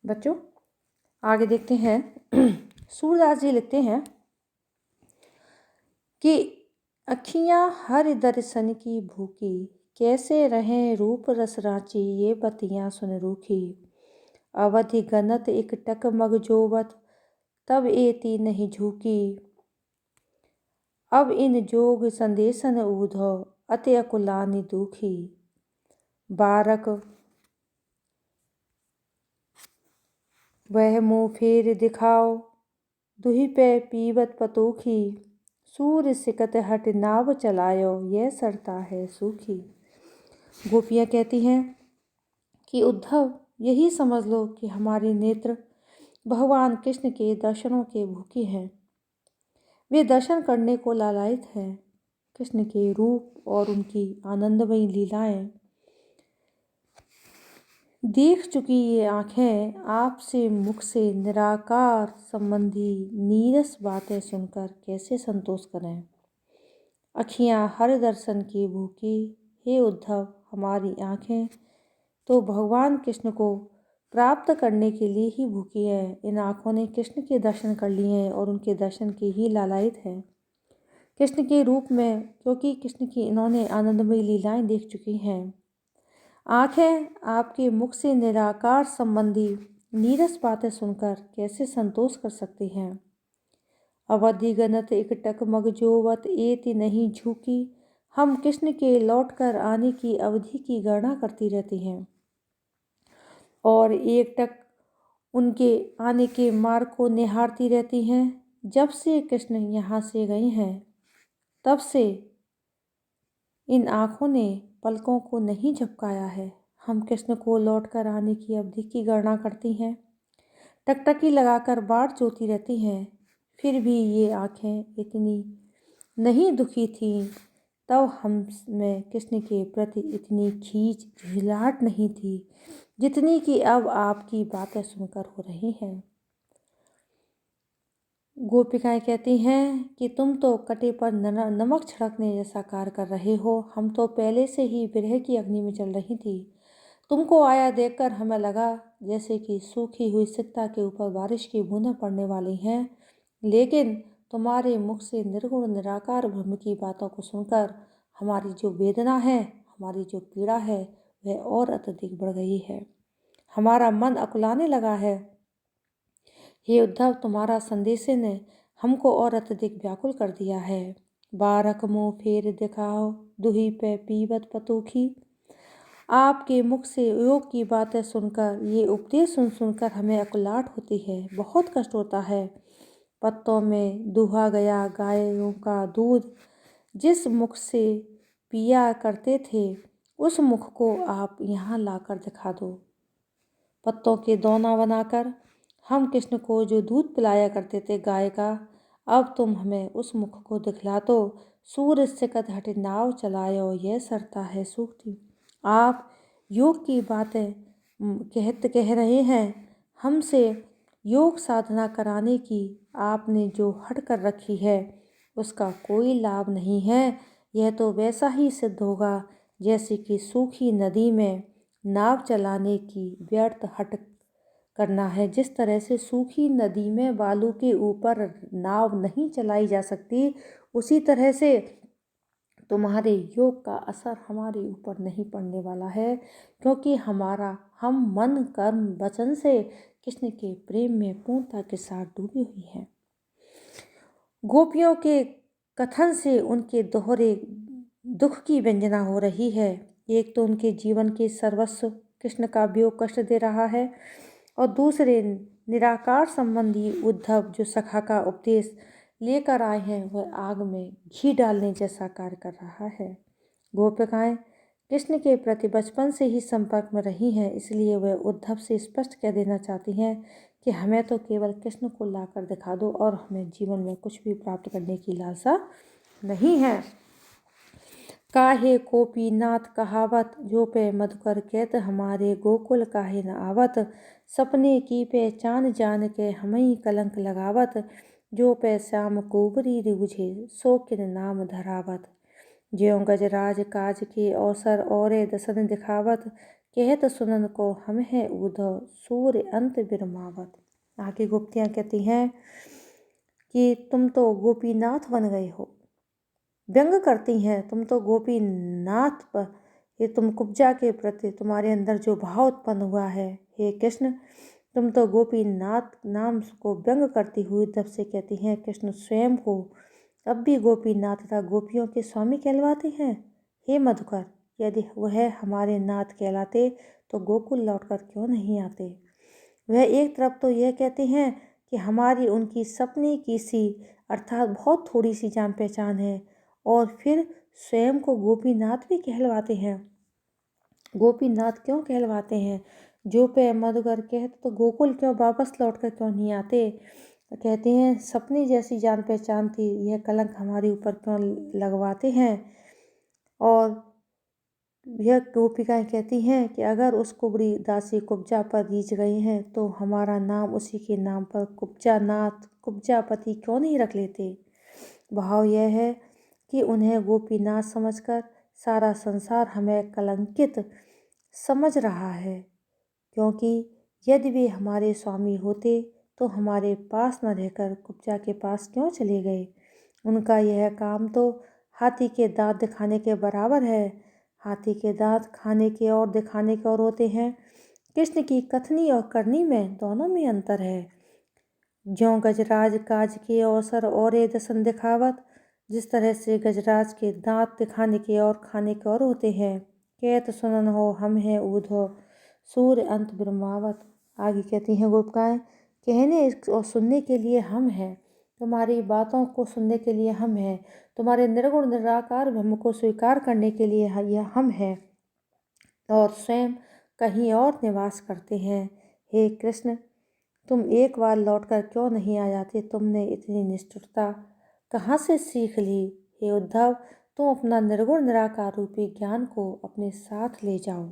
बच्चों आगे देखते हैं। सूरदास जी लिखते हैं कि अखियाँ हर दर्शन की भूखी, कैसे रहें रूप रस रांची, ये बतियाँ सुन रूखी। अवधि गनत एक टक मग जोवत, तब एती नहीं झूकी। अब इन जोग संदेशन ऊधो, अति अकुलानि दुखी। बारक वह मुँह फेर दिखाओ, दुहि पे पीवत पतोखी। सूर सिकत हट नाव चलायो, यह सरता है सूखी। गोपियाँ कहती हैं कि उद्धव यही समझ लो कि हमारे नेत्र भगवान कृष्ण के दर्शनों के भूखे हैं। वे दर्शन करने को लालायित हैं। कृष्ण के रूप और उनकी आनंदमयी लीलाएं देख चुकी ये आँखें आपसे मुख से निराकार संबंधी नीरस बातें सुनकर कैसे संतोष करें। अखियाँ हर दर्शन की भूखी, हे उद्धव हमारी आँखें तो भगवान कृष्ण को प्राप्त करने के लिए ही भूखी है। इन आँखों ने कृष्ण के दर्शन कर लिए हैं और उनके दर्शन के ही लालायित है कृष्ण के रूप में, क्योंकि कृष्ण की इन्होंने आनंदमयी लीलाएं देख चुकी हैं। आँखें आपके मुख से निराकार संबंधी नीरस बातें सुनकर कैसे संतोष कर सकती हैं। अवधि गनत एक टक मग जोवत, एति नहीं झूकी। हम कृष्ण के लौट कर आने की अवधि की गणना करती रहती हैं और एक टक उनके आने के मार्ग को निहारती रहती हैं। जब से कृष्ण यहाँ से गए हैं तब से इन आँखों ने पलकों को नहीं झपकाया है। हम कृष्ण को लौट कर आने की अवधि की गणना करती हैं, टकटकी लगाकर बाट जोती रहती हैं। फिर भी ये आँखें इतनी नहीं दुखी थीं, तब हम में कृष्ण के प्रति इतनी खींच झिलाहट नहीं थी जितनी कि अब आपकी बातें सुनकर हो रही हैं। गोपिकाएं कहती हैं कि तुम तो कटे पर नमक छिड़कने जैसा कार्य कर रहे हो। हम तो पहले से ही विरह की अग्नि में चल रही थी। तुमको आया देखकर हमें लगा जैसे कि सूखी हुई सिक्ता के ऊपर बारिश की बूंदें पड़ने वाली हैं, लेकिन तुम्हारे मुख से निर्गुण निराकार ब्रह्म की बातों को सुनकर हमारी जो वेदना है, हमारी जो पीड़ा है, वह और अत्यधिक बढ़ गई है। हमारा मन अकुलाने लगा है। हे उद्धव तुम्हारा संदेश ने हमको और अत्यधिक व्याकुल कर दिया है। बारक मुँह फेर दिखाओ, दुही पे पीवत पतोखी। आपके मुख से योग की बातें सुनकर, ये उपदेश सुन सुनकर हमें अकुलाहट होती है, बहुत कष्ट होता है। पत्तों में दुहा गया गायों का दूध जिस मुख से पिया करते थे, उस मुख को आप यहाँ लाकर दिखा दो। पत्तों के दोना बनाकर हम कृष्ण को जो दूध पिलाया करते थे गाय का, अब तुम हमें उस मुख को दिखला दो। सूर सिकत हट नाव चलायो, यह सरता है सूखती। आप योग की बातें कह रहे हैं, हमसे योग साधना कराने की आपने जो हट कर रखी है उसका कोई लाभ नहीं है। यह तो वैसा ही सिद्ध होगा जैसे कि सूखी नदी में नाव चलाने की व्यर्थ हट करना है। जिस तरह से सूखी नदी में बालू के ऊपर नाव नहीं चलाई जा सकती, उसी तरह से तुम्हारे योग का असर हमारे ऊपर नहीं पड़ने वाला है, क्योंकि हम मन कर्म वचन से कृष्ण के प्रेम में पूर्णता के साथ डूबी हुई हैं। गोपियों के कथन से उनके दोहरे दुख की व्यंजना हो रही है। एक तो उनके जीवन के सर्वस्व कृष्ण का वियोग कष्ट दे रहा है, और दूसरे निराकार संबंधी उद्धव जो सखा का उपदेश लेकर आए हैं, वह आग में घी डालने जैसा कार्य कर रहा है। गोपिकाएं कृष्ण के प्रति बचपन से ही संपर्क में रही हैं, इसलिए वह उद्धव से स्पष्ट कह देना चाहती हैं कि हमें तो केवल कृष्ण को लाकर दिखा दो और हमें जीवन में कुछ भी प्राप्त करने की लालसा नहीं है। काहे गोपीनाथ कहावत, जो पे मधुकर कहत हमारे गोकुल काहे न आवत। सपने की पहचान जान के हमई कलंक लगावत, जो पे श्याम कोबरी रिबुझे सो किन नाम धरावत। ज्यों गजराज काज के अवसर औरे दसन दिखावत, कहत सुनन को हम है उधव सूर्य अंत बिरमावत। आगे गोपियाँ कहती हैं कि तुम तो गोपीनाथ बन गए हो, व्यंग करती हैं तुम तो गोपीनाथ पर, ये तुम कुब्जा के प्रति तुम्हारे अंदर जो भाव उत्पन्न हुआ है, हे कृष्ण तुम तो गोपीनाथ नाम को व्यंग करती हुई तब से कहती हैं कृष्ण स्वयं को अब भी गोपीनाथ तथा गोपियों के स्वामी कहलवाते हैं। हे मधुकर, यदि वह हमारे नाथ कहलाते तो गोकुल लौटकर क्यों नहीं आते। वह एक तरफ तो यह कहते हैं कि हमारी उनकी सपने की सी अर्थात बहुत थोड़ी सी जान पहचान है, और फिर स्वयं को गोपीनाथ भी कहलवाते हैं। गोपीनाथ क्यों कहलवाते हैं। जो पे मधुकर कहते तो गोकुल क्यों वापस लौट कर क्यों नहीं आते। कहते हैं सपने जैसी जान पहचान थी, यह कलंक हमारे ऊपर क्यों लगवाते हैं। और यह गोपिकाएं कहती हैं कि अगर उस कुबड़ी दासी कुब्जा पर रीझ गई हैं तो हमारा नाम उसी के नाम पर कुब्जानाथ कुब्जापति क्यों नहीं रख लेते। भाव यह है कि उन्हें गोपीनाथ समझकर सारा संसार हमें कलंकित समझ रहा है, क्योंकि यदि वे हमारे स्वामी होते तो हमारे पास न रहकर कुब्जा के पास क्यों चले गए। उनका यह काम तो हाथी के दांत दिखाने के बराबर है। हाथी के दांत खाने के और दिखाने के और होते हैं। कृष्ण की कथनी और करनी में दोनों में अंतर है। ज्यों गजराज काज के अवसर और दसन दिखावत, जिस तरह से गजराज के दांत दिखाने के और खाने के और होते हैं। कहत सुनन हो हम हैं ऊधो सूर्य अंत ब्रह्मावत। आगे कहती हैं गोपिकाएं, कहने और सुनने के लिए हम हैं, तुम्हारी बातों को सुनने के लिए हम हैं, तुम्हारे निर्गुण निराकार ब्रह्म को स्वीकार करने के लिए यह हम हैं, और स्वयं कहीं और निवास करते हैं। हे कृष्ण, तुम एक बार लौटकर क्यों नहीं आ जाते। तुमने इतनी निष्ठुरता कहाँ से सीख ली। हे उद्धव, तुम अपना निर्गुण निराकार रूपी ज्ञान को अपने साथ ले जाओ।